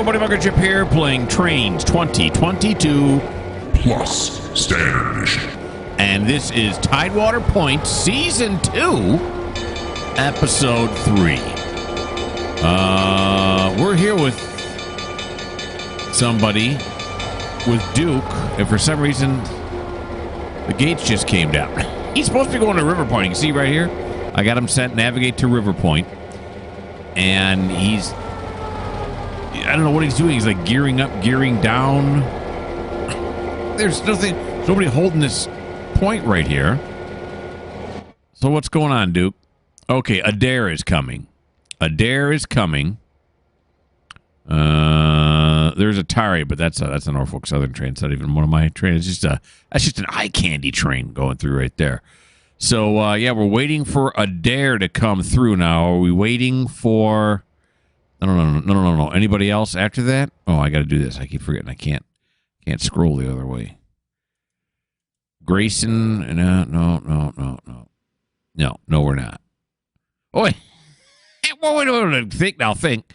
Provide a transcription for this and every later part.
everybody, Mikerowchip here, playing Trainz 2022 Plus Standard Edition. And this is Tidewater Point Season 2, Episode 3. We're here with somebody, with Duke, and for some reason, the gates just came down. He's supposed to be going to River Point. You can see right here, I got him set navigate to River Point. And he's, I don't know what he's doing. He's like gearing up, gearing down. There's nobody holding this point right here. So what's going on, Duke? Okay, Adair is coming. Adair is coming. There's a Atari, but that's a Norfolk Southern train. It's not even one of my trains. That's just an eye candy train going through right there. So yeah, we're waiting for Adair to come through now. Are we waiting for? No. Anybody else after that? Oh, I got to do this. I keep forgetting. I can't scroll the other way. Grayson? No, we're not. Oh, wait. Think.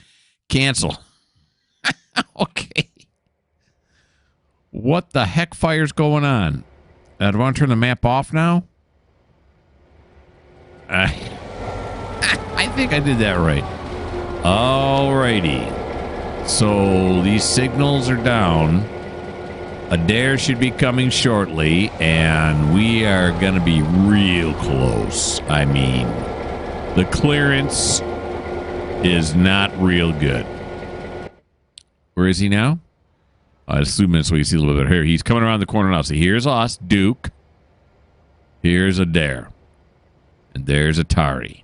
Cancel. Okay. What the heck fire's going on? Do I want to turn the map off now? I think I did that right. Alrighty. So these signals are down. Adair should be coming shortly, and we are going to be real close. I mean, the clearance is not real good. Where is he now? Just 2 minutes so you see a little bit here. He's coming around the corner now. So here's us, Duke. Here's Adair. And there's Atari.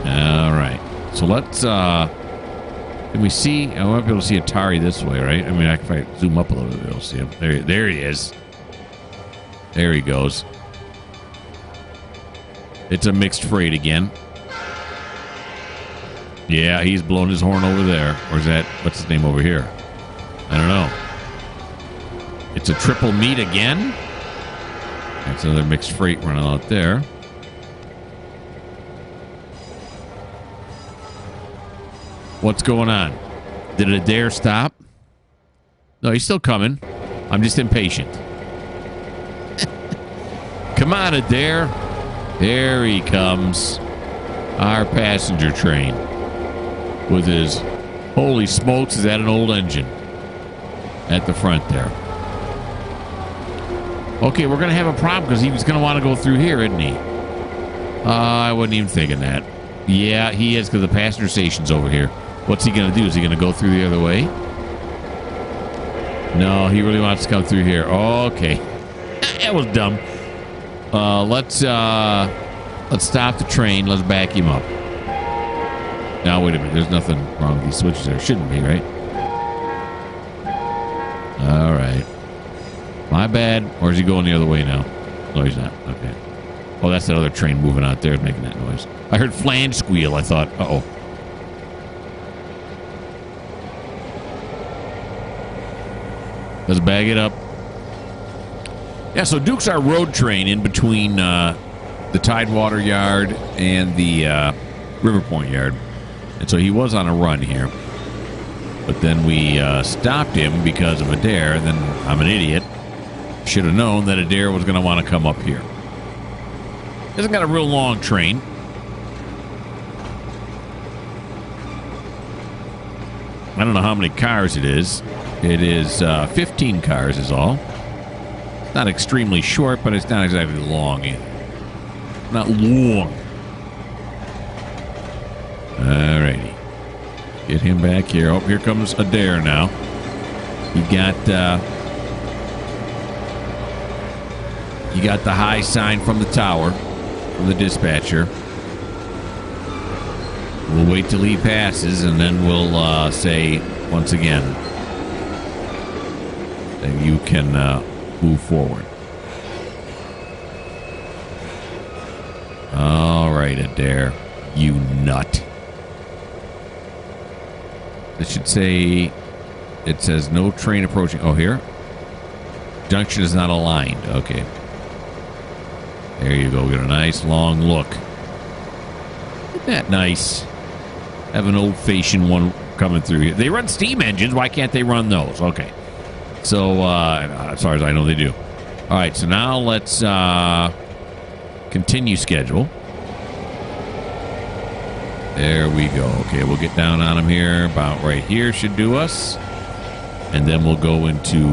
All right. So let's, can we see? I won't be able to see Atari this way, right? I mean, if I zoom up a little bit, we'll see him. There he is. There he goes. It's a mixed freight again. Yeah, he's blowing his horn over there. Or is that, what's his name over here? I don't know. It's a triple meet again. That's another mixed freight running out there. What's going on? Did Adair stop? No, he's still coming. I'm just impatient. Come on, Adair. There he comes. Our passenger train. With his, holy smokes, is that an old engine? At the front there. Okay, we're going to have a problem because he's going to want to go through here, isn't he? I wasn't even thinking that. Yeah, he is because the passenger station's over here. What's he going to do? Is he going to go through the other way? No, he really wants to come through here. Okay. That was dumb. Let's stop the train. Let's back him up. Now, wait a minute. There's nothing wrong with these switches there. Shouldn't be, right? All right. My bad. Or is he going the other way now? No, he's not. Okay. Oh, that's that other train moving out there making that noise. I heard flange squeal. I thought, uh-oh. Let's bag it up. Yeah, so Duke's our road train in between the Tidewater yard and the River Point yard. And so he was on a run here. But then we stopped him because of Adair. And then I'm an idiot. Should have known that Adair was going to want to come up here. Hasn't got a real long train. I don't know how many cars it is. It is 15 cars is all. Not extremely short, but it's not exactly long either. Not long. Alrighty. Get him back here. Oh, here comes Adair now. You got the high sign from the tower, from the dispatcher. We'll wait till he passes, and then we'll say once again that you can move forward. All right, Adair, you nut. It should say, it says no train approaching. Oh, here? Junction is not aligned. Okay. There you go. Get a nice long look. Isn't that nice? have an old-fashioned one coming through here. They run steam engines. Why can't they run those? Okay. So, as far as I know, they do. All right, so now let's continue schedule. There we go. Okay, we'll get down on them here. About right here should do us. And then we'll go into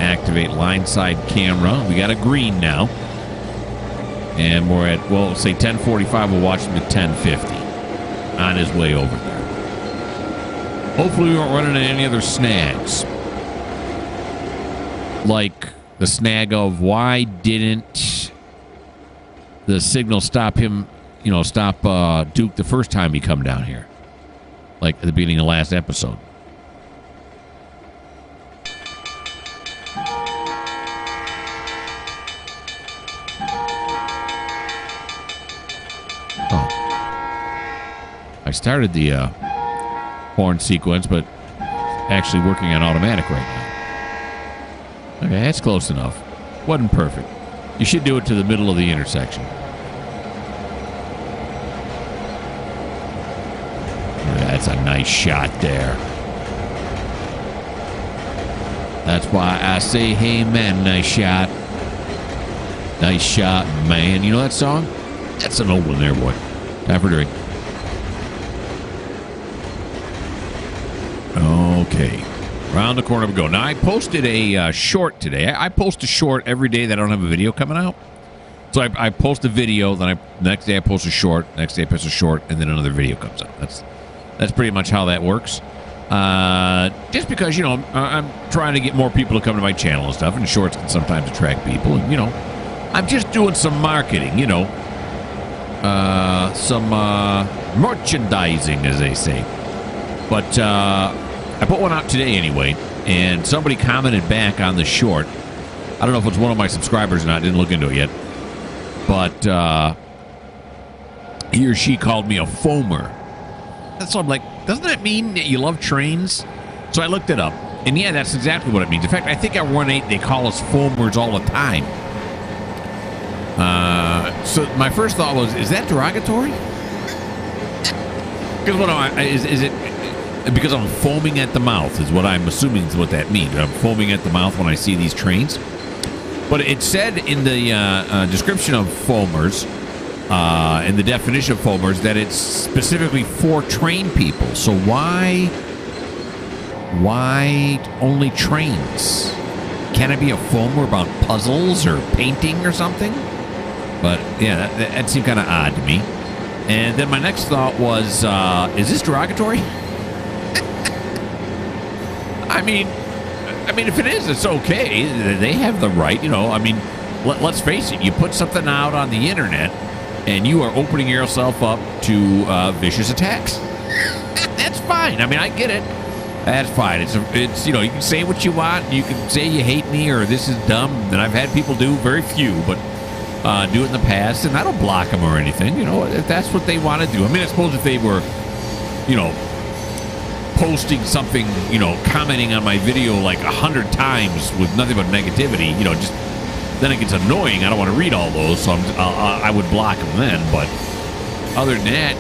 activate line side camera. We got a green now. And we're at, well, say 10:45. We'll watch him at 10:50 on his way over there. Hopefully we won't run into any other snags. Like the snag of why didn't the signal stop him, stop Duke the first time he come down here? Like at the beginning of last episode. I started the horn sequence, but actually working on automatic right now. Okay, that's close enough. Wasn't perfect. You should do it to the middle of the intersection. That's a nice shot there. That's why I say, hey, man, nice shot. Nice shot, man. You know that song? That's an old one there, boy. Time for a drink. Okay. Around the corner we go. Now, I posted a short today. I post a short every day that I don't have a video coming out. So I post a video, then the next day I post a short, next day I post a short, and then another video comes out. That's pretty much how that works. Just because, I'm trying to get more people to come to my channel and stuff, and shorts can sometimes attract people. And, I'm just doing some marketing, some merchandising, as they say. But I put one out today anyway, and somebody commented back on the short. I don't know if it's one of my subscribers or not. I didn't look into it yet. But he or she called me a foamer. So I'm like, doesn't that mean that you love trains? So I looked it up. And yeah, that's exactly what it means. In fact, I think at 1-8 they call us foamers all the time. So my first thought was, is that derogatory? Because is it because I'm foaming at the mouth is what I'm assuming is what that means. I'm foaming at the mouth when I see these trains. But it said in the description of foamers, in the definition of foamers, that it's specifically for train people. So why only trains? Can it be a foamer about puzzles or painting or something? But yeah, that seemed kind of odd to me. And then my next thought was, is this derogatory? I mean, if it is, it's okay. They have the right, let's face it. You put something out on the internet, and you are opening yourself up to vicious attacks. That's fine. I get it. That's fine. It's you can say what you want. You can say you hate me or this is dumb. And I've had people do, very few, but do it in the past, and I don't block them or anything. If that's what they want to do. I suppose if they were, posting something, commenting on my video like 100 times with nothing but negativity, just then it gets annoying. I don't want to read all those, so I would block them then. But other than that,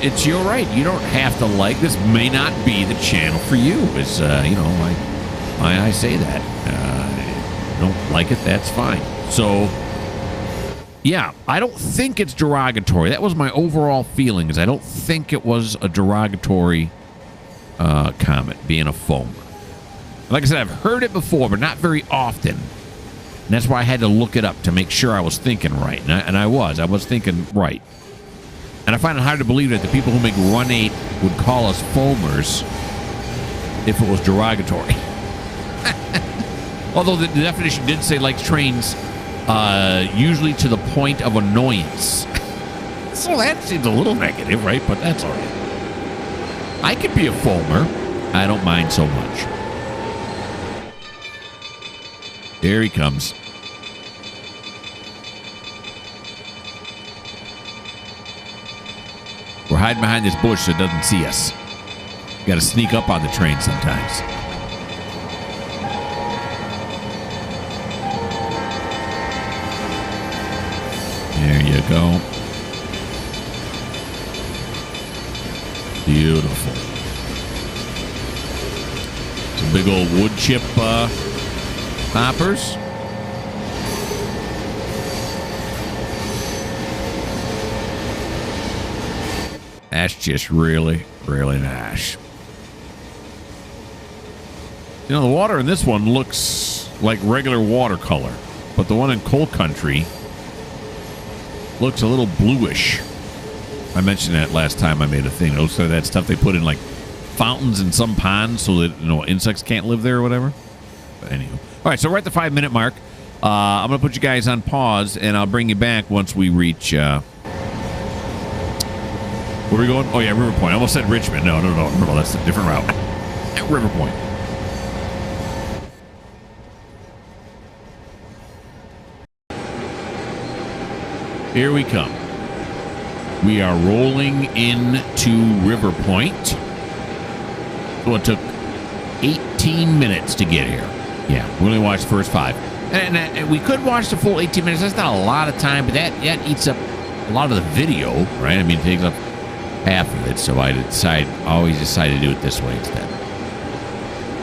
it's your right. You don't have to like. This may not be the channel for you. It's I say that. Don't like it, that's fine. So yeah, I don't think it's derogatory. That was my overall feeling. Is I don't think it was a derogatory comment, being a foamer. Like I said, I've heard it before, but not very often. And that's why I had to look it up to make sure I was thinking right. And I was thinking right. And I find it hard to believe that the people who make Run 8 would call us foamers if it was derogatory. Although the definition did say likes trains usually to the point of annoyance. So that seems a little negative, right? But that's all right. I could be a foamer. I don't mind so much. Here he comes. We're hiding behind this bush so it doesn't see us. Got to sneak up on the train sometimes. There you go. big old wood chip hoppers. That's just really, really nice. You know, the water in this one looks like regular watercolor, but the one in Coal Country looks a little bluish. I mentioned that last time I made a thing. It looks like that stuff they put in like fountains in some ponds so that, you know, insects can't live there or whatever. But anyway. All right, so we're at the 5-minute mark. I'm going to put you guys on pause, and I'll bring you back once we reach... where are we going? Oh, yeah, River Point. I almost said Richmond. No. That's a different route. River Point. Here we come. We are rolling into River Point. So it took 18 minutes to get here. Yeah, we only watched the first 5. And we could watch the full 18 minutes. That's not a lot of time, but that eats up a lot of the video, right? I mean, it takes up half of it, so I always decide to do it this way instead.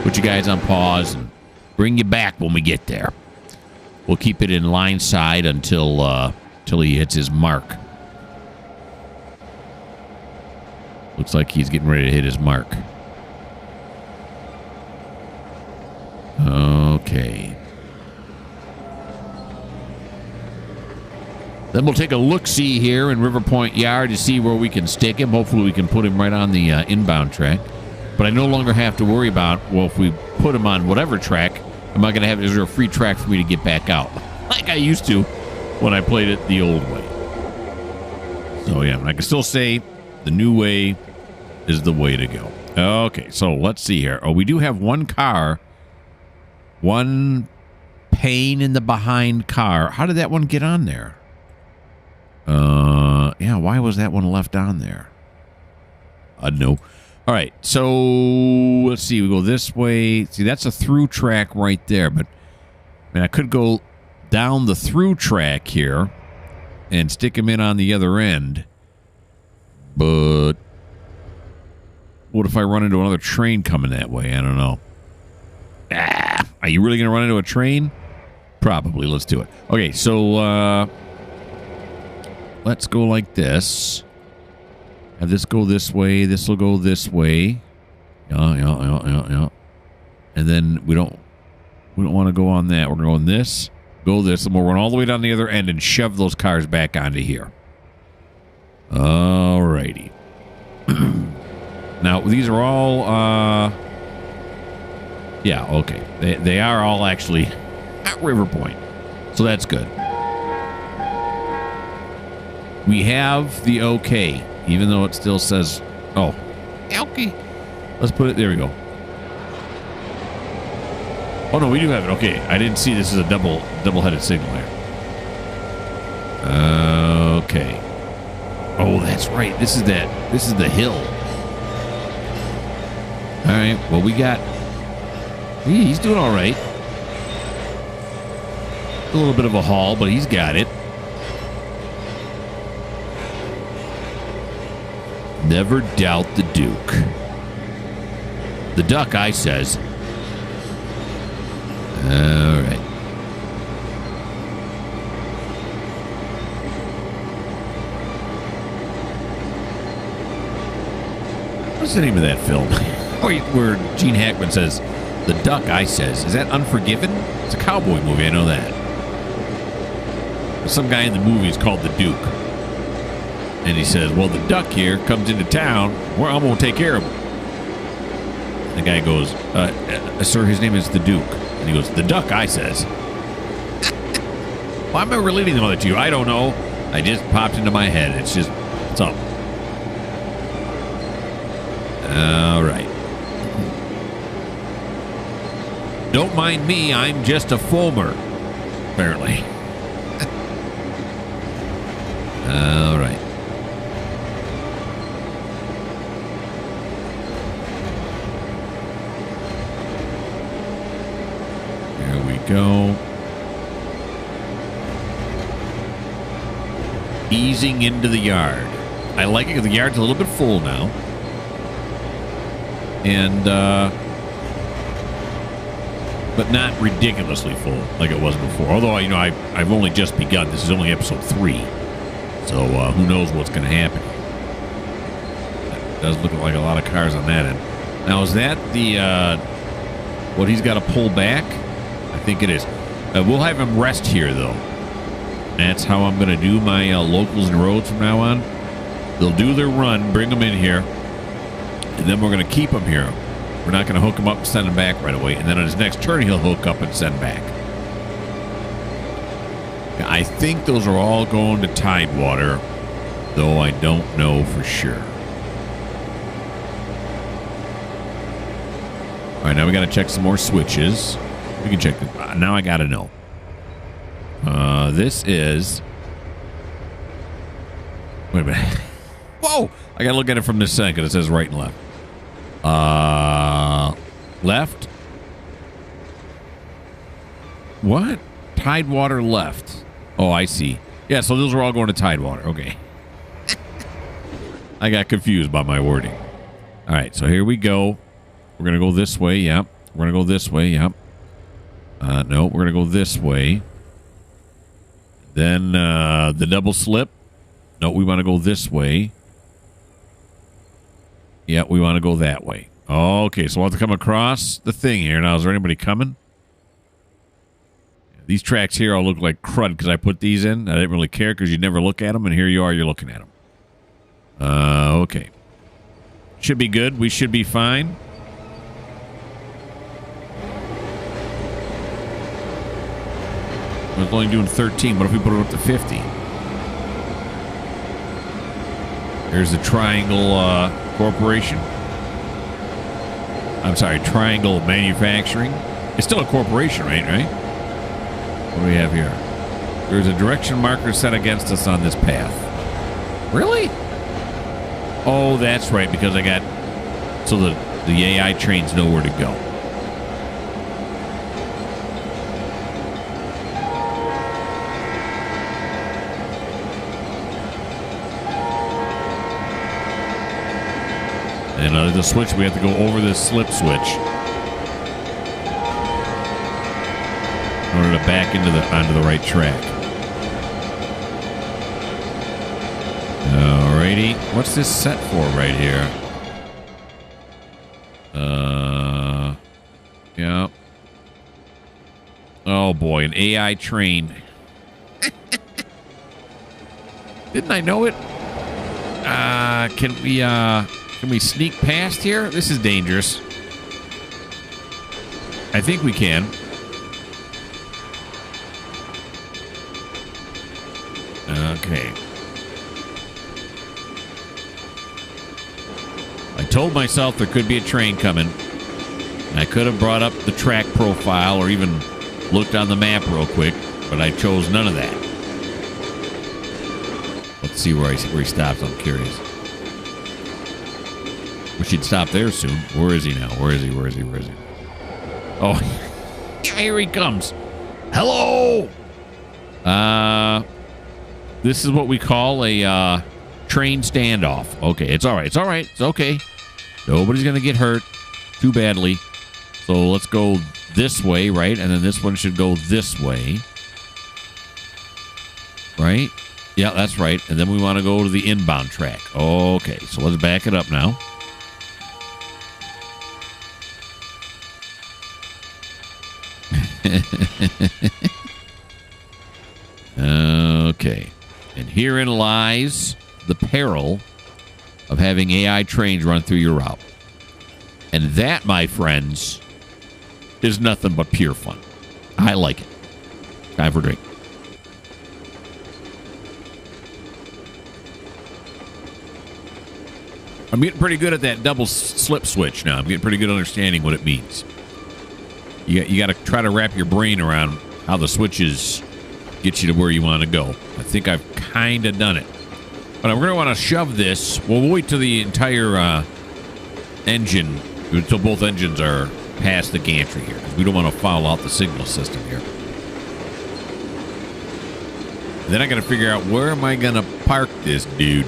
Put you guys on pause and bring you back when we get there. We'll keep it in line side until he hits his mark. Looks like he's getting ready to hit his mark. Okay. Then we'll take a look-see here in River Point Yard to see where we can stick him. Hopefully we can put him right on the inbound track. But I no longer have to worry about, well, if we put him on whatever track, am I going to have, is there a free track for me to get back out? Like I used to when I played it the old way. So, yeah, I can still say the new way is the way to go. Okay, so let's see here. Oh, we do have one car. One pane in the behind car. How did that one get on there? Yeah, why was that one left on there? No. All right, so let's see. We go this way. See, that's a through track right there, but I mean, I could go down the through track here and stick him in on the other end. But what if I run into another train coming that way? I don't know. Are you really going to run into a train? Probably. Let's do it. Okay, so let's go like this. Have this go this way. This will go this way. Yeah. And then we don't want to go on that. We're going to go on this, go this, and we'll run all the way down the other end and shove those cars back onto here. All righty. Now, these are all... yeah, okay. They are all actually at River Point. So that's good. We have the okay, even though it still says, oh, okay. Let's put it, there we go. Oh, no, we do have it. Okay, I didn't see this as a double-headed signal here. Okay. Oh, that's right. This is the hill. All right, well, we got... He's doing all right. A little bit of a haul, but he's got it. Never doubt the Duke. The duck, I says. All right. What's the name of that film? Where Gene Hackman says, "The duck, I says." Is that Unforgiven? It's a cowboy movie, I know that. Some guy in the movie is called the Duke. And he says, well, the duck here comes into town. Well, I'm going to take care of him. The guy goes, sir, his name is the Duke. And he goes, the duck, I says. Why am I relating all that to you? I don't know. I just popped into my head. It's just, what's up? All right. Don't mind me. I'm just a foamer, apparently. All right. There we go. Easing into the yard. I like it because the yard's a little bit full now. And but not ridiculously full like it was before. Although, you know, I've only just begun. This is only episode 3. So who knows what's going to happen. It does look like a lot of cars on that end. Now, is that the what he's got to pull back? I think it is. We'll have him rest here, though. That's how I'm going to do my locals and roads from now on. They'll do their run, bring them in here, and then we're going to keep them here. We're not going to hook him up and send him back right away. And then on his next turn, he'll hook up and send back. I think those are all going to Tidewater, though I don't know for sure. All right, now we got to check some more switches. We can check them. Now I got to know. This is... Wait a minute. Whoa! I got to look at it from this side because it says right and left. Left? What? Tidewater left. Oh, I see. Yeah, so those are all going to Tidewater. Okay. I got confused by my wording. All right, so here we go. We're going to go this way. Yep. We're going to go this way. Yep. No, we're going to go this way. Then the double slip. No, we want to go this way. Yeah, we want to go that way. Okay, so we'll have to come across the thing here. Now, is there anybody coming? These tracks here all look like crud because I put these in. I didn't really care because you never look at them, and here you are, you're looking at them. Okay. Should be good. We should be fine. I was only doing 13. What if we put it up to 50? There's the Triangle Corporation. I'm sorry, Triangle Manufacturing. It's still a corporation, right? What do we have here? There's a direction marker set against us on this path. Really? Oh, that's right, because I got... So the AI trains know where to go. And the switch, we have to go over this slip switch in order to back onto the right track. Alrighty, what's this set for right here? Yeah. Oh boy, an AI train. Didn't I know it? Can we sneak past here? This is dangerous. I think we can. Okay. I told myself there could be a train coming. I could have brought up the track profile or even looked on the map real quick, but I chose none of that. Let's see where he stops. I'm curious. We should stop there soon. Where is he now? Where is he? Oh, here he comes. Hello. This is what we call a train standoff. Okay, it's all right. It's okay. Nobody's gonna get hurt too badly. So let's go this way, right? And then this one should go this way, right? Yeah, that's right. And then we want to go to the inbound track. Okay, so let's back it up now. Okay. And herein lies the peril of having AI trains run through your route. And that, my friends, is nothing but pure fun. I like it. Time for a drink. I'm getting pretty good at that double slip switch now. I'm getting pretty good understanding what it means. You got to try to wrap your brain around how the switches get you to where you want to go. I think I've kind of done it. But we're going to want to shove this. We'll wait till the entire engine, until both engines are past the gantry here, because we don't want to foul out the signal system here. And then I got to figure out, where am I going to park this dude?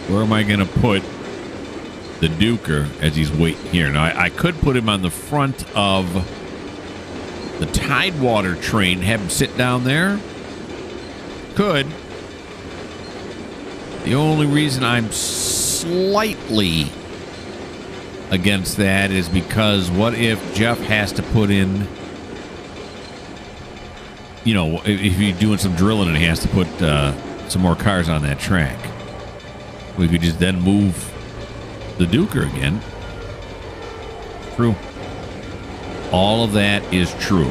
Where am I going to put the Duker as he's waiting here? Now, I could put him on the front of the Tidewater train, have him sit down there? Could. The only reason I'm slightly against that is because what if Jeff has to put in, you know, if you're doing some drilling and he has to put some more cars on that track, we could just then move the Duker again. True. All of that is true.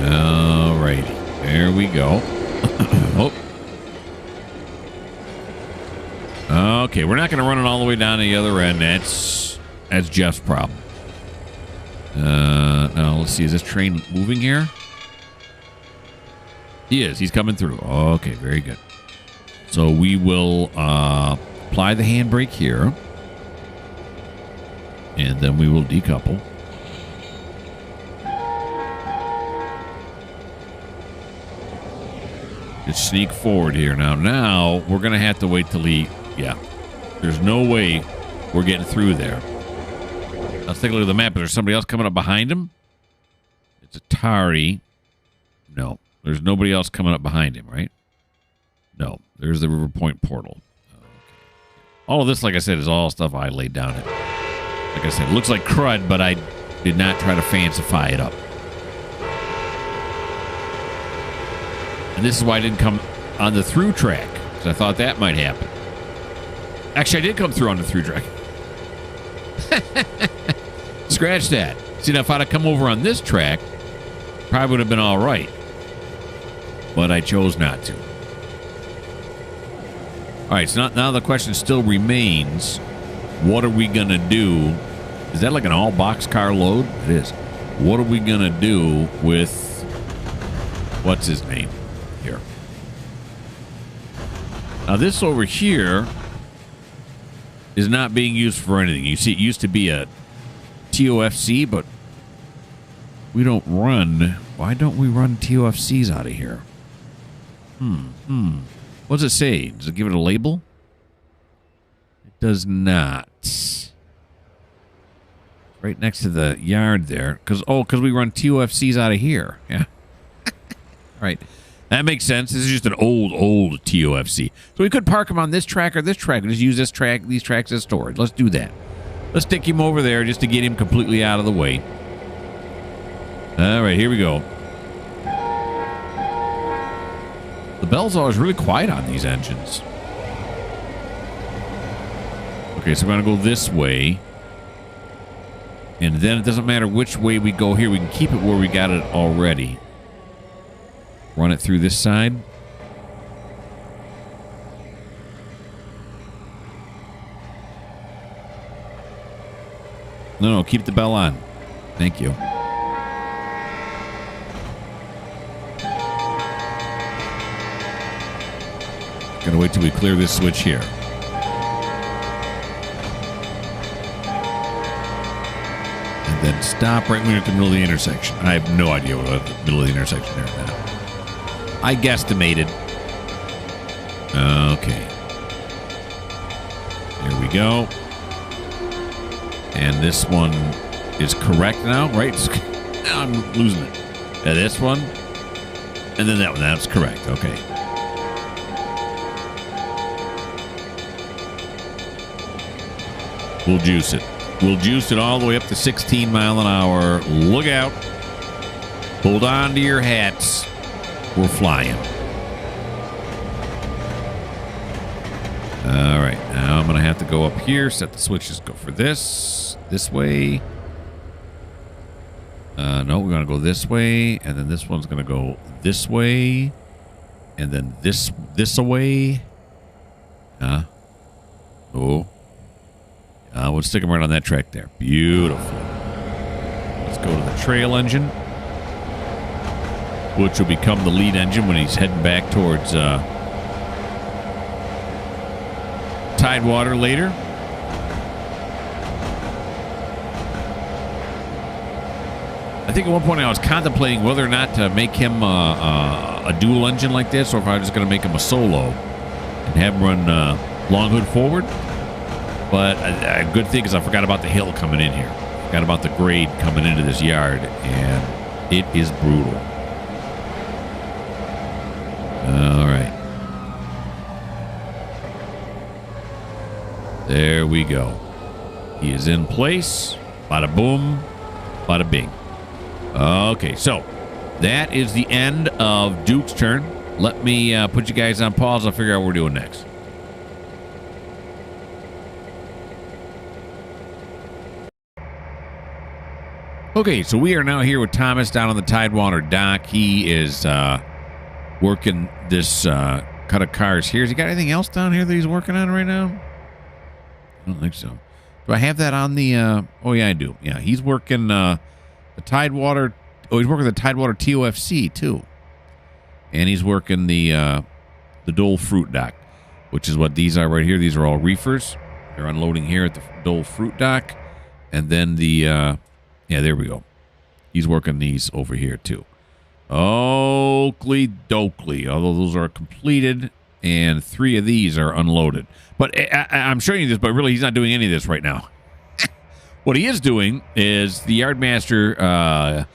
All righty. There we go. Oh. Okay, we're not going to run it all the way down to the other end. That's Jeff's problem. Now, let's see. Is this train moving here? He is. He's coming through. Okay, very good. So we will apply the handbrake here. And then we will decouple. Just sneak forward here. Now we're going to have to wait till he... Yeah. There's no way we're getting through there. Let's take a look at the map. Is there somebody else coming up behind him? It's Atari. No. There's nobody else coming up behind him, right? No. There's the River Point portal. Okay. All of this, like I said, is all stuff I laid down. Like I said, it looks like crud, but I did not try to fancify it up. And this is why I didn't come on the through track, because I thought that might happen. Actually, I did come through on the through track. Scratch that. See, now if I'd have come over on this track, probably would have been all right. But I chose not to. All right, so now the question still remains, what are we going to do? Is that like an all boxcar load? It is. What are we going to do with, what's his name here? Now, this over here is not being used for anything. You see, it used to be a TOFC, but we don't run. Why don't we run TOFCs out of here? What does it say? Does it give it a label? It does not. Right next to the yard there. Because we run TOFCs out of here. Yeah. Right. That makes sense. This is just an old TOFC. So we could park him on this track or this track and just use these tracks as storage. Let's do that. Let's stick him over there just to get him completely out of the way. All right, here we go. The bell's always really quiet on these engines. Okay, so we're going to go this way. And then it doesn't matter which way we go here. We can keep it where we got it already. Run it through this side. No, keep the bell on. Thank you. Gotta wait till we clear this switch here. And then stop right when you're at the middle of the intersection. I have no idea what the middle of the intersection there now. I guesstimated. Okay. Here we go. And this one is correct now, right? Now I'm losing it. Yeah, this one. And then that one. That's correct. Okay. We'll juice it. We'll juice it all the way up to 16 mile an hour. Look out. Hold on to your hats. We're flying. All right. Now I'm going to have to go up here. Set the switches. Go for this. This way. No, we're going to go this way. And then this one's going to go this way. And then this away. Oh. We'll stick them right on that track there. Beautiful. Let's go to the trail engine, which will become the lead engine when he's heading back towards Tidewater later. I think at one point I was contemplating whether or not to make him a dual engine like this, or if I was just going to make him a solo and have him run long hood forward. But a good thing is I forgot about the hill coming in here. Forgot about the grade coming into this yard, and it is brutal. All right. There we go. He is in place. Bada boom, bada bing. Okay, so that is the end of Duke's turn. Let me put you guys on pause. I'll figure out what we're doing next. Okay, so we are now here with Thomas down on the Tidewater dock. He is working this cut of cars here. Has he got anything else down here that he's working on right now? I don't think so. Do I have that on the... oh, yeah, I do. Yeah, he's working the Tidewater... Oh, he's working the Tidewater TOFC, too. And he's working the Dole Fruit Dock, which is what these are right here. These are all reefers. They're unloading here at the Dole Fruit Dock. And then the... yeah, there we go. He's working these over here, too. Oakley dokley. Although those are completed, and 3 of these are unloaded. But I'm showing you this, but really he's not doing any of this right now. What he is doing is the yardmaster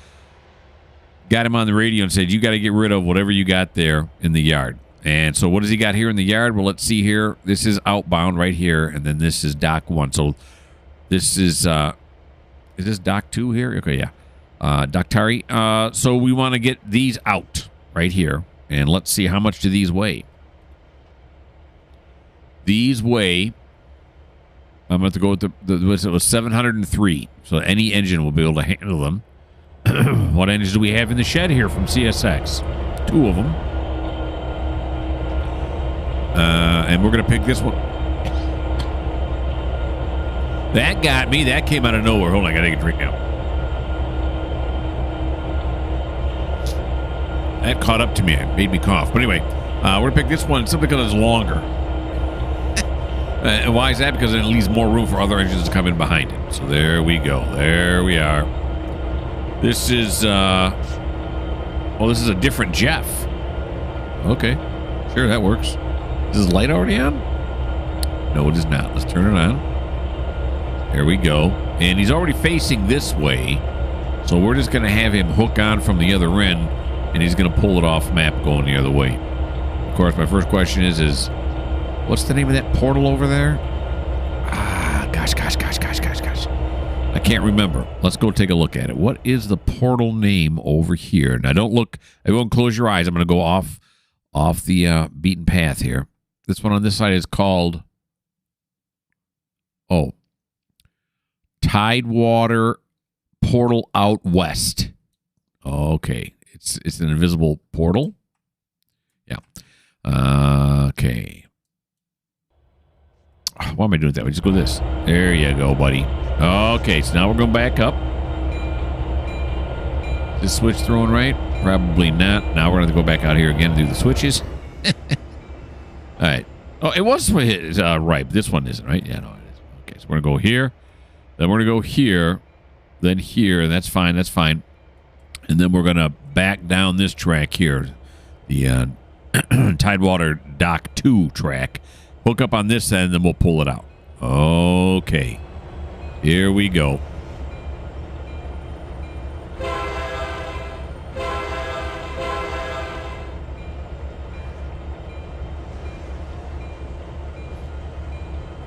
got him on the radio and said, you got to get rid of whatever you got there in the yard. And so what does he got here in the yard? Well, let's see here. This is outbound right here, and then this is dock 1. So this is this dock 2 here? Okay, yeah. Dock Tari. So we want to get these out right here, and let's see how much do these weigh. These weigh, I'm going to go with it was 703. So any engine will be able to handle them. What engines do we have in the shed here from CSX? 2 of them. And we're going to pick this one. That got me. That came out of nowhere. Hold on, I got to take a drink now. That caught up to me. It made me cough. But anyway, we're going to pick this one simply because it's longer. And why is that? Because it leaves more room for other engines to come in behind it. So there we go. There we are. This is, well, this is a different Jeff. Okay. Sure, that works. Is this light already on? No, it is not. Let's turn it on. There we go. And he's already facing this way. So we're just going to have him hook on from the other end, and he's going to pull it off map going the other way. Of course, my first question is what's the name of that portal over there? Gosh. I can't remember. Let's go take a look at it. What is the portal name over here? Now, don't look. Everyone close your eyes. I'm going to go off the beaten path here. This one on this side is called... Oh. Tidewater Portal Out West. Okay. It's an invisible portal. Yeah. Okay. Why am I doing that? We just go this. There you go, buddy. Okay, so now we're going back up. Is this switch throwing right? Probably not. Now we're going to go back out here again and do the switches. All right. Oh, it was right. This one isn't, right? Yeah, no, it is. Okay, so we're going to go here. Then we're going to go here. Then here. That's fine. That's fine. And then we're going to back down this track here. The Tidewater Dock 2 track. Hook up on this end, then we'll pull it out. Okay. Here we go.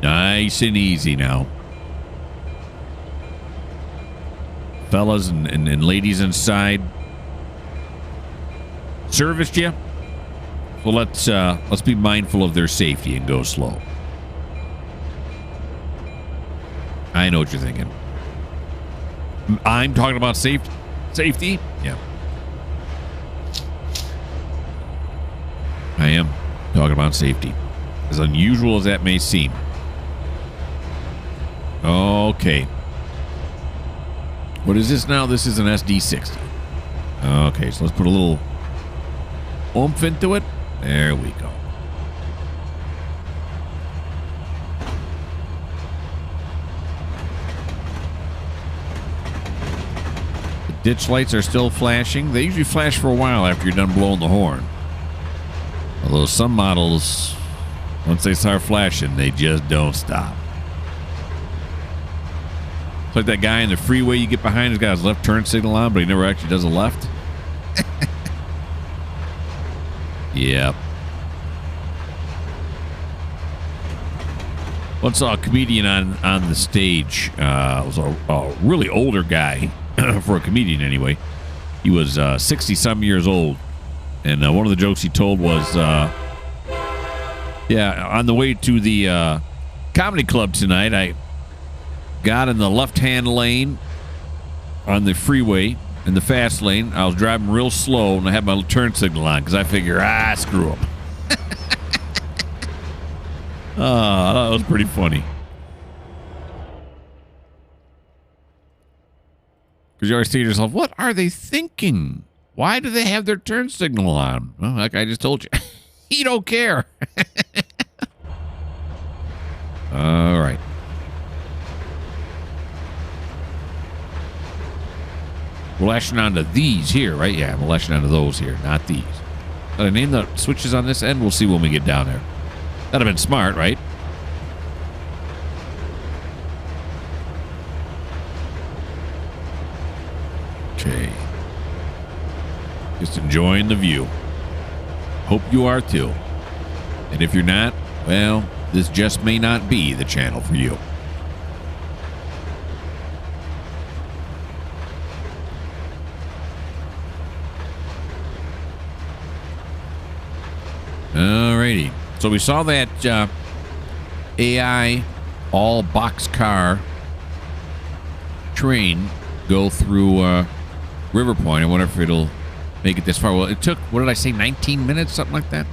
Nice and easy now. Fellas and ladies inside. Serviced you? Well, let's be mindful of their safety and go slow. I know what you're thinking. I'm talking about safety? Yeah. I am talking about safety. As unusual as that may seem. Okay. What is this now? This is an SD60. Okay, so let's put a little oomph into it. There we go. The ditch lights are still flashing. They usually flash for a while after you're done blowing the horn. Although some models, once they start flashing, they just don't stop. Like that guy in the freeway you get behind, has got his left turn signal on, but he never actually does a left. Yep. Once saw a comedian on the stage. It was a really older guy, for a comedian anyway. He was 60-some years old. And one of the jokes he told was, on the way to the comedy club tonight, I got in the left-hand lane on the freeway, in the fast lane. I was driving real slow, and I had my turn signal on because I figure, screw them. That was pretty funny. Because you always think to yourself, what are they thinking? Why do they have their turn signal on? Well, like I just told you, he don't care. All right. We're lashing onto these here, right? Yeah, we're lashing onto those here, not these. Did I name the switches on this end? We'll see when we get down there. That'd have been smart, right? Okay. Just enjoying the view. Hope you are too. And if you're not, well, this just may not be the channel for you. Alrighty. So we saw that AI all boxcar train go through River Point. I wonder if it'll make it this far. Well, it took, what did I say, 19 minutes, something like that?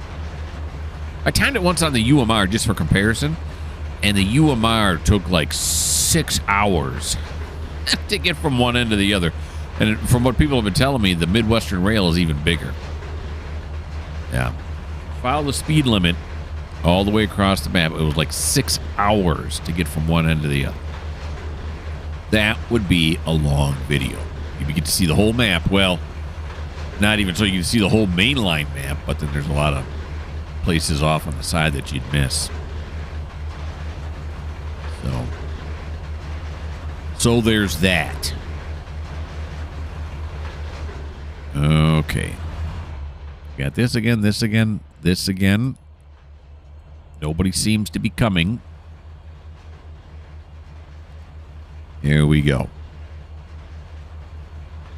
I timed it once on the UMR just for comparison, and the UMR took like 6 hours to get from one end to the other. And from what people have been telling me, the Midwestern Rail is even bigger. Yeah. Follow the speed limit all the way across the map. It was like 6 hours to get from one end to the other. That would be a long video. You get to see the whole map. Well, not even so you can see the whole mainline map, but then there's a lot of places off on the side that you'd miss. So there's that. Okay. Got this again, this again, this again. Nobody seems to be coming. Here we go.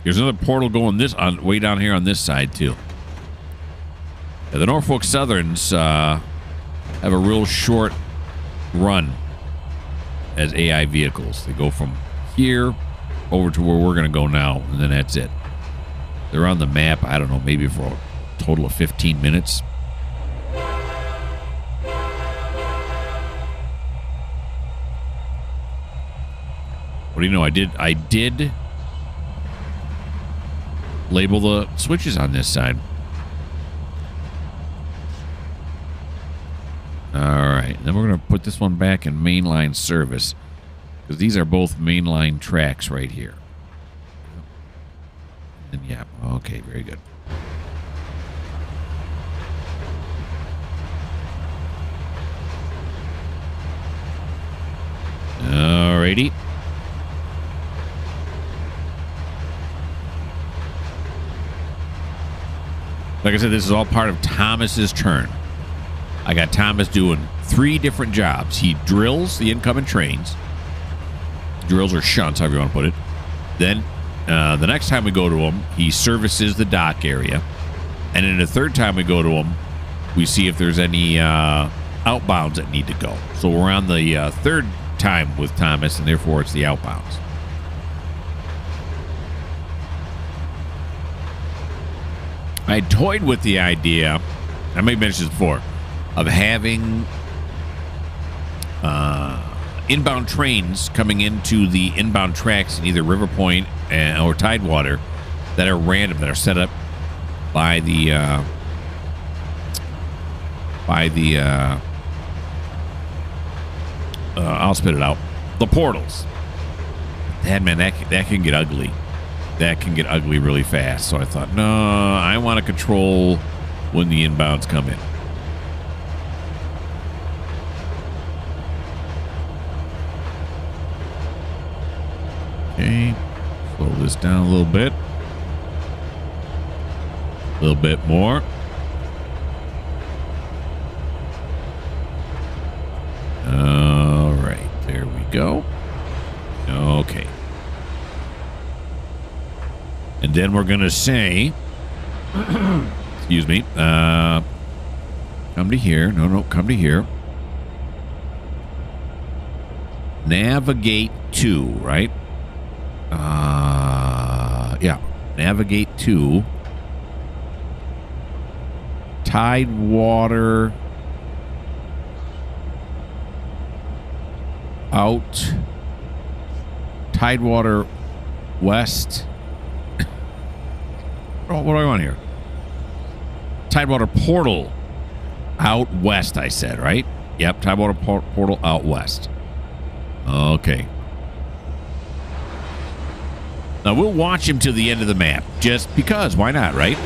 There's another portal going this on way down here on this side too. Now, the Norfolk Southerns have a real short run as AI vehicles. They go from here over to where we're going to go now, and then that's it. They're on the map, I don't know, maybe for a total of 15 minutes. What do you know? I did label the switches on this side. All right. Then we're going to put this one back in mainline service because these are both mainline tracks right here. And yeah. Okay. Very good. All righty. Like I said, this is all part of Thomas's turn. I got Thomas doing 3 different jobs. He drills the incoming trains. Drills or shunts, however you want to put it. Then the next time we go to him, he services the dock area. And then the third time we go to him, we see if there's any outbounds that need to go. So we're on the third time with Thomas, and therefore it's the outbounds. I toyed with the idea, I may have mentioned this before, of having inbound trains coming into the inbound tracks in either River Point or Tidewater that are random, that are set up by the I'll spit it out, the portals. That can get ugly. That can get ugly really fast. So I thought, no, I want to control when the inbounds come in. Okay. Slow this down a little bit. A little bit more. All right. There we go. Okay. And then we're going to say, excuse me, come to here. No, come to here. Navigate to, right? Yeah. Navigate to Tidewater out. Tidewater west. Oh, what do I want here? Tidewater portal out west, I said, right? Yep, Tidewater portal out west. Okay. Now, we'll watch him to the end of the map, just because. Why not, right?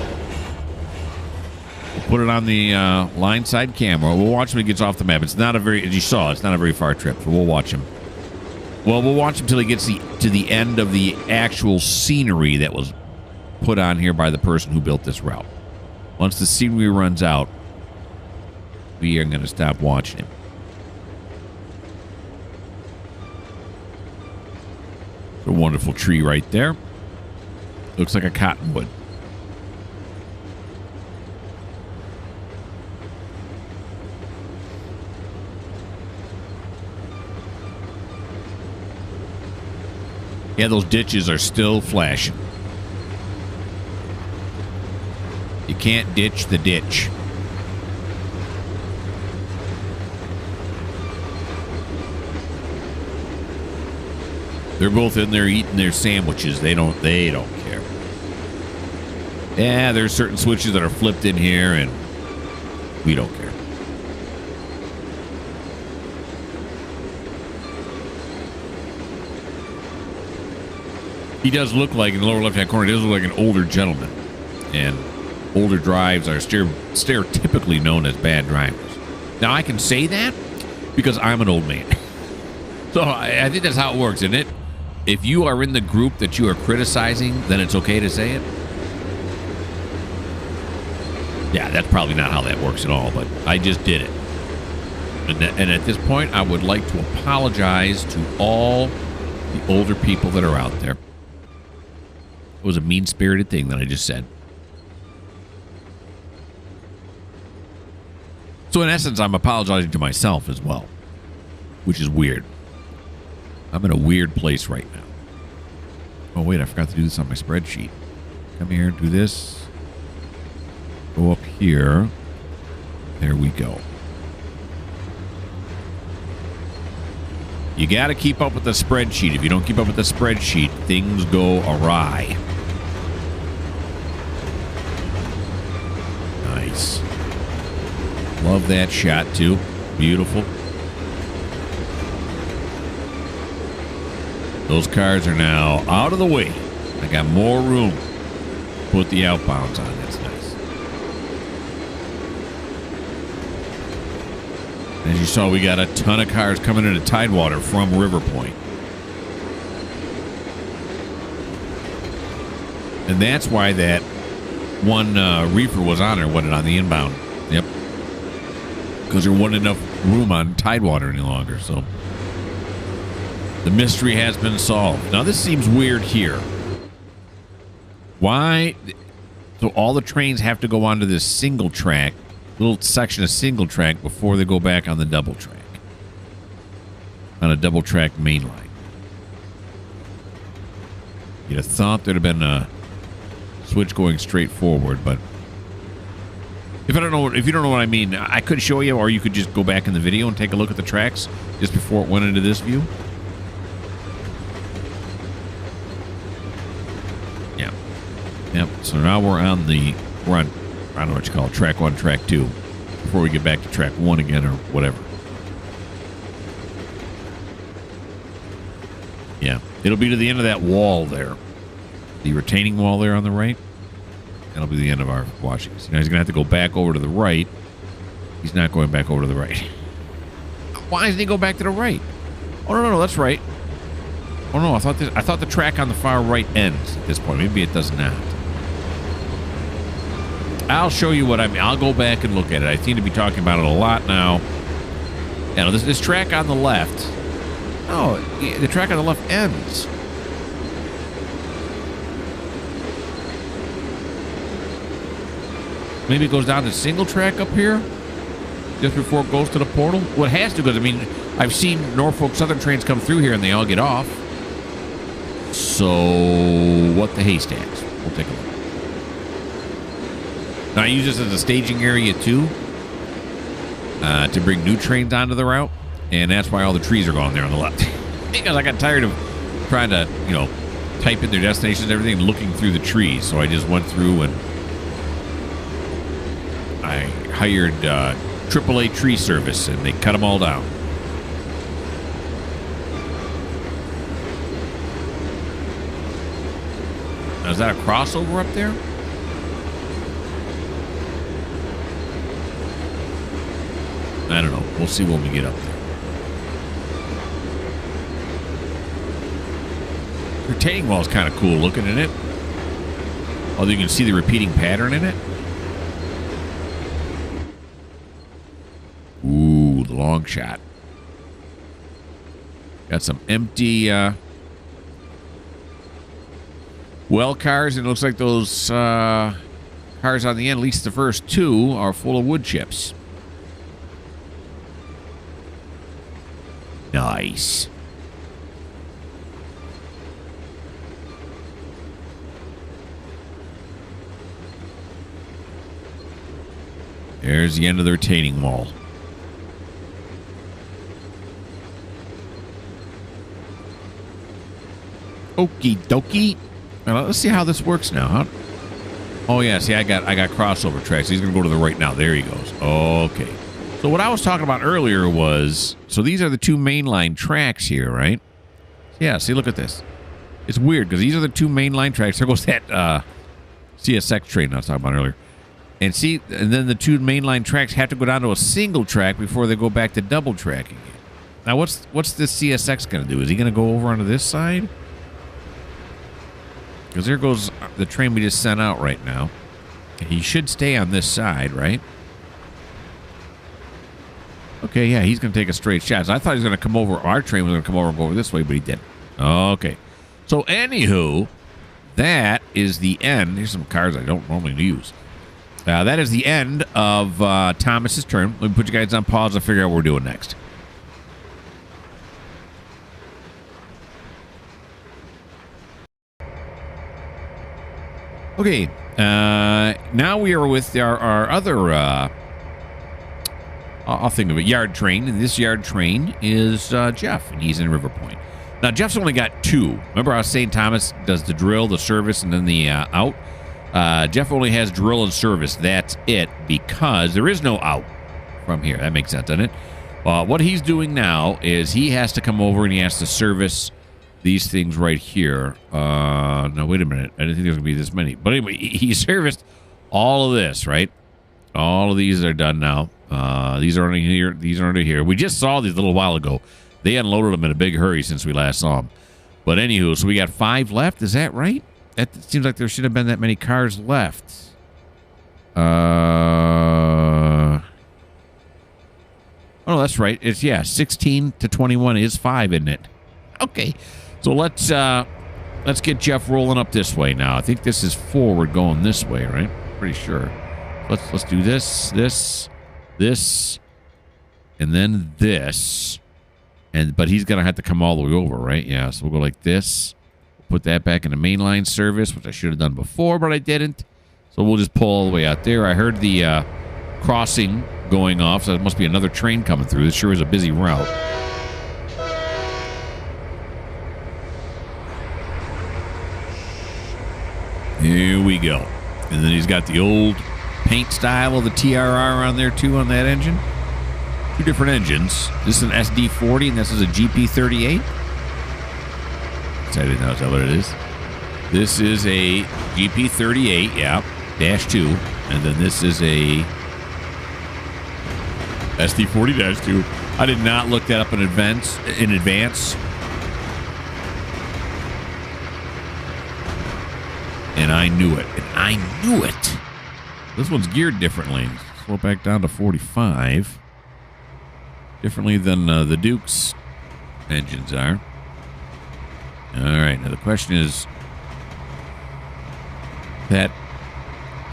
We'll put it on the line side camera. We'll watch him when he gets off the map. It's not a very, as you saw, it's not a very far trip, so we'll watch him. Well, we'll watch him till he gets to the end of the actual scenery that was put on here by the person who built this route. Once the scenery runs out, we are going to stop watching him. A wonderful tree right there. Looks like a cottonwood. Yeah, those ditches are still flashing. You can't ditch the ditch. They're both in there eating their sandwiches. They don't care. Yeah, there's certain switches that are flipped in here, and we don't care. He does look like, in the lower left-hand corner, he does look like an older gentleman. And older drives are stereotypically known as bad drivers. Now, I can say that because I'm an old man. So I think that's how it works, isn't it? If you are in the group that you are criticizing, then it's okay to say it. Yeah, that's probably not how that works at all, but I just did it. And at this point, I would like to apologize to all the older people that are out there. It was a mean-spirited thing that I just said. So in essence, I'm apologizing to myself as well, which is weird. I'm in a weird place right now. Oh, wait, I forgot to do this on my spreadsheet. Come here, do this. Go up here. There we go. You got to keep up with the spreadsheet. If you don't keep up with the spreadsheet, things go awry. Nice. Love that shot, too. Beautiful. Those cars are now out of the way. I got more room to put the outbounds on. That's nice. As you saw, we got a ton of cars coming into Tidewater from River Point. And that's why that one reefer was on there, wasn't it, on the inbound? Yep. Because there wasn't enough room on Tidewater any longer, so... The mystery has been solved. Now, this seems weird here. Why? So all the trains have to go onto this single track, little section of single track, before they go back on the double track. On a double track main line. You'd have thought there'd have been a switch going straight forward, but if you don't know what I mean, I could show you, or you could just go back in the video and take a look at the tracks just before it went into this view. Yep, so now we're on, I don't know what you call it, track 1, track 2, before we get back to track 1 again or whatever. Yeah, it'll be to the end of that wall there. The retaining wall there on the right. That'll be the end of our watching. So now he's going to have to go back over to the right. He's not going back over to the right. Why doesn't he go back to the right? Oh, no, that's right. Oh no, I thought the track on the far right ends at this point. Maybe it does not. I'll show you what I mean. I'll go back and look at it. I seem to be talking about it a lot now. You know, this track on the left. Oh, the track on the left ends. Maybe it goes down to single track up here just before it goes to the portal. Well, it has to, because I mean, I've seen Norfolk Southern trains come through here and they all get off. So, what the haystacks? We'll take a look. Now, I use this as a staging area too, to bring new trains onto the route, and that's why all the trees are gone there on the left. Because I got tired of trying to, you know, type in their destinations and everything, and looking through the trees. So I just went through and I hired AAA tree service, and they cut them all down. Now, is that a crossover up there? I don't know. We'll see when we get up there. The retaining wall is kind of cool looking in it. Although you can see the repeating pattern in it. Ooh, the long shot. Got some empty well cars, and it looks like those cars on the end, at least the first two, are full of wood chips. Nice. There's the end of the retaining wall. Okie dokie. Now, let's see how this works now. Huh? Oh yeah, see, I got crossover tracks. He's gonna go to the right now. There he goes. Okay. So what I was talking about earlier was, so these are the two mainline tracks here, right? Yeah, see, look at this. It's weird because these are the two mainline tracks. There goes that CSX train I was talking about earlier. And see, and then the two mainline tracks have to go down to a single track before they go back to double tracking it. Now, what's this CSX going to do? Is he going to go over onto this side? Because there goes the train we just sent out right now. He should stay on this side, right? Okay, yeah, he's going to take a straight shot. So I thought he was going to come over. Our train was going to come over and go over this way, but he didn't. Okay. So, anywho, that is the end. Here's some cars I don't normally use. That is the end of Thomas's turn. Let me put you guys on pause and figure out what we're doing next. Okay. Now we are with our other... I'll think of it. Yard train. And this yard train is Jeff, and he's in River Point. Now, Jeff's only got two. Remember I was saying Thomas does the drill, the service, and then the out? Jeff only has drill and service. That's it, because there is no out from here. That makes sense, doesn't it? What he's doing now is he has to come over and he has to service these things right here. No, wait a minute. I didn't think there was going to be this many. But anyway, he serviced all of this, right? All of these are done now. These are under here. These are under here. We just saw these a little while ago. They unloaded them in a big hurry since we last saw them. But anywho, so we got 5 left. Is that right? That seems like there should have been that many cars left. Oh, no, that's right. It's, yeah, 16 to 21 is 5, isn't it? Okay. So let's get Jeff rolling up this way now. I think this is forward going this way, right? Pretty sure. Let's do this, and then this. But he's gonna have to come all the way over, right? Yeah, so we'll go like this. Put that back in the mainline service, which I should have done before, but I didn't. So we'll just pull all the way out there. I heard the crossing going off, so there must be another train coming through. This sure is a busy route. Here we go. And then he's got the old paint style of the TRR on there, too, on that engine. 2 different engines. This is an SD40, and this is a GP38. I didn't know. Is that what it is? This is a GP38, yeah, -2. And then this is a SD40-2. I did not look that up in advance. And I knew it. And I knew it. This one's geared differently. Slow it back down to 45. Differently than the Duke's engines are. All right. Now the question is, that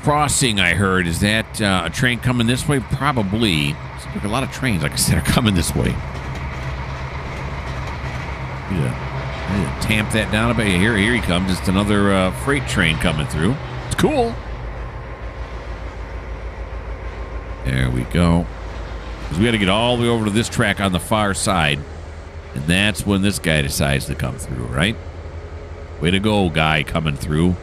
crossing I heard, is that a train coming this way? Probably. Seems like a lot of trains, like I said, are coming this way. Yeah. Tamp that down a bit. Here he comes. It's another freight train coming through. It's cool. There we go. Because we got to get all the way over to this track on the far side. And that's when this guy decides to come through, right? Way to go, guy coming through.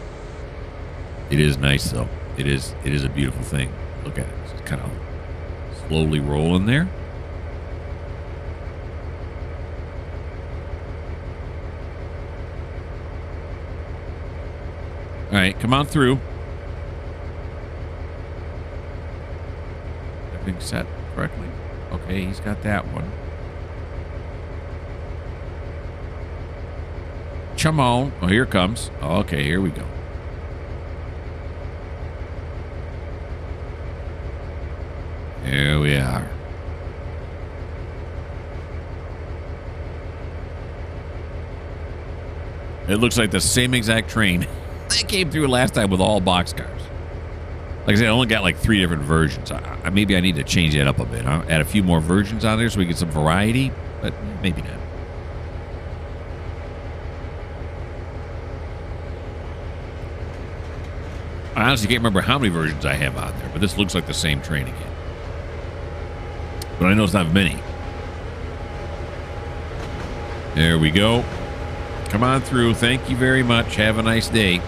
It is nice, though. It is a beautiful thing. Look at it. It's just kind of slowly rolling there. All right, come on through. Everything set correctly? Okay, he's got that one. Come on. Oh, here it comes. Okay, here we go. Here we are. It looks like the same exact train that came through last time with all boxcars. Like I said, I only got like 3 different versions. Maybe I need to change that up a bit. I'll add a few more versions on there so we get some variety, but maybe not. I honestly can't remember how many versions I have on there, but this looks like the same train again. But I know it's not many. There we go. Come on through. Thank you very much. Have a nice day.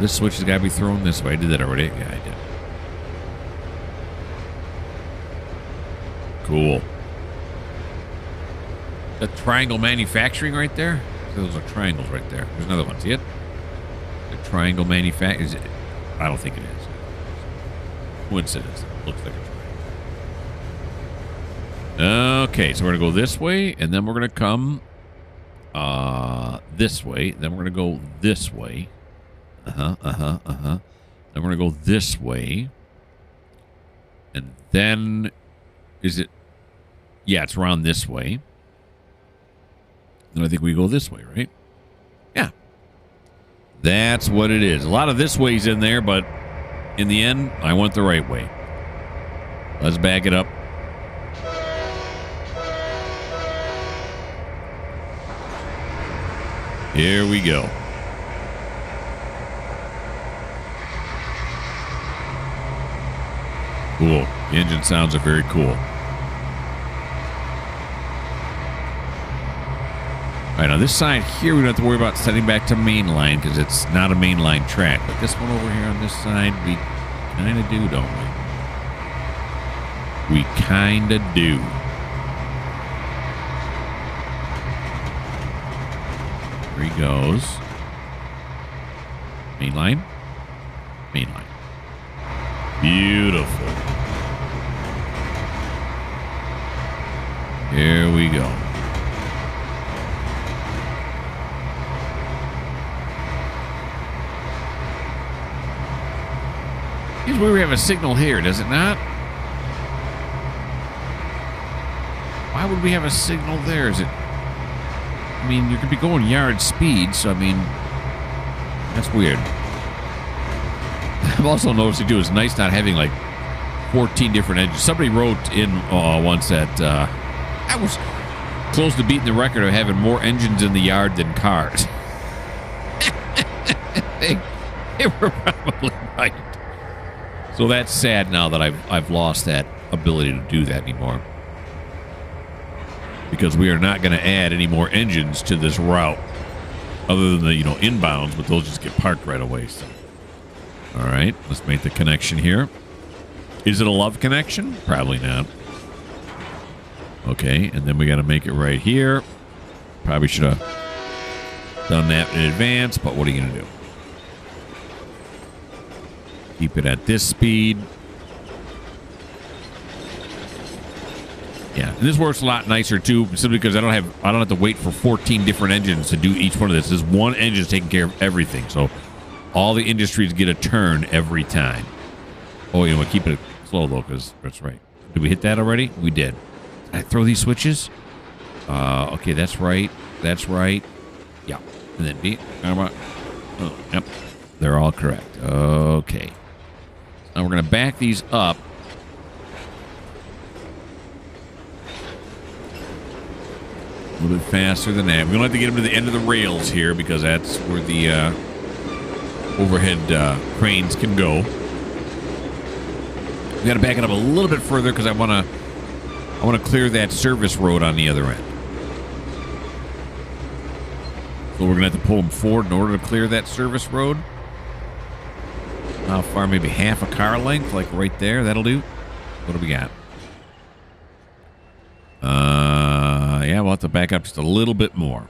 This switch has got to be thrown this way. I did that already. Yeah, I did. Cool. That triangle manufacturing right there? Those are triangles right there. There's another one. See it? The triangle manufacturing. I don't think it is. Coincidence. It looks like a triangle. Okay, so we're going to go this way, and then we're going to come this way. Then we're going to go this way. Then we're going to go this way. And then, is it? Yeah, it's around this way. Then I think we go this way, right? Yeah. That's what it is. A lot of this way's in there, but in the end, I went the right way. Let's back it up. Here we go. Cool. The engine sounds are very cool. All right, now this side here, we don't have to worry about setting back to mainline because it's not a mainline track. But this one over here on this side, we kind of do, don't we? We kind of do. There he goes. Mainline. Mainline. Beautiful. Here we go. Here's where we have a signal here, does it not? Why would we have a signal there? Is it? I mean, you could be going yard speed, so I mean, that's weird. I've also noticed too, it's nice not having like 14 different engines. Somebody wrote in once that I was close to beating the record of having more engines in the yard than cars. they were probably right. So that's sad now that I've lost that ability to do that anymore. Because we are not going to add any more engines to this route other than the, inbounds, but those just get parked right away. So. All right, let's make the connection here. Is it a love connection? Probably not. Okay, and then we got to make it right here. Probably should have done that in advance, but what are you going to do? Keep it at this speed. Yeah, and this works a lot nicer too, simply because I don't have to wait for 14 different engines to do each one of this. This one engine is taking care of everything, so all the industries get a turn every time. Oh, you know what? Keep it slow though, because that's right. Did we hit that already? We did. Did I throw these switches? Okay, that's right. That's right. Yeah, and then B. Oh, yep, they're all correct. Okay, now we're gonna back these up. A little bit faster than that. We don't have to get them to the end of the rails here because that's where the overhead cranes can go. We got to back it up a little bit further because I want to clear that service road on the other end. So we're gonna have to pull them forward in order to clear that service road. How far? Maybe half a car length, like right there. That'll do. What do we got? Yeah, we'll have to back up just a little bit more.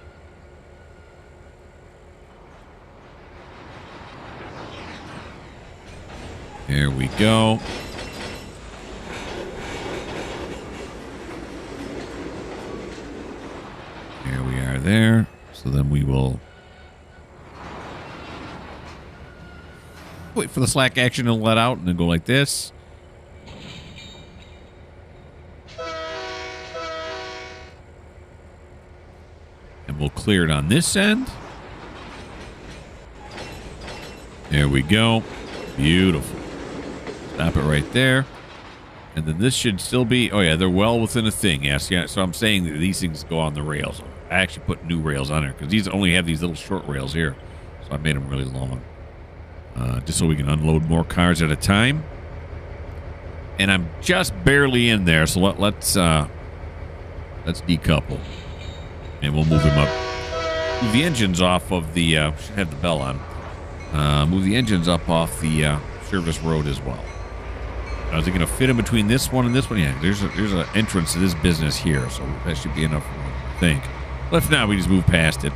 There we go. There we are there. So then we will wait for the slack action to let out and then go like this. And we'll clear it on this end. There we go. Beautiful. Stop it right there. And then this should still be... Oh, yeah, they're well within a thing. Yes, yeah. So I'm saying that these things go on the rails. I actually put new rails on there because these only have these little short rails here. So I made them really long. Just so we can unload more cars at a time. And I'm just barely in there. So let's decouple. And we'll move him up. Move the engines off of the... should have the bell on. Move the engines up off the service road as well. Is it going to fit in between this one and this one? Yeah, there's an entrance to this business here, so that should be enough, I think. But if not, we just move past it.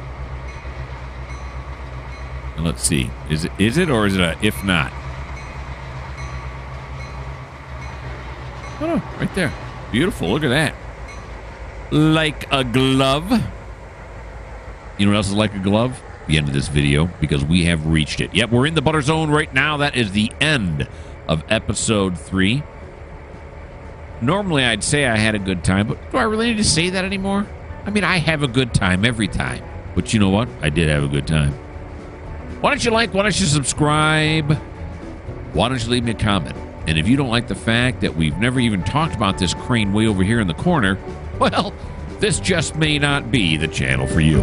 And let's see. Is it or is it a if not? Oh, no, right there. Beautiful. Look at that. Like a glove. You know what else is like a glove? The end of this video, because we have reached it. Yep, we're in the butter zone right now. That is the end of episode 3. Normally, I'd say I had a good time, but do I really need to say that anymore? I mean, I have a good time every time. But you know what? I did have a good time. Why don't you like? Why don't you subscribe? Why don't you leave me a comment? And if you don't like the fact that we've never even talked about this crane way over here in the corner, well, this just may not be the channel for you.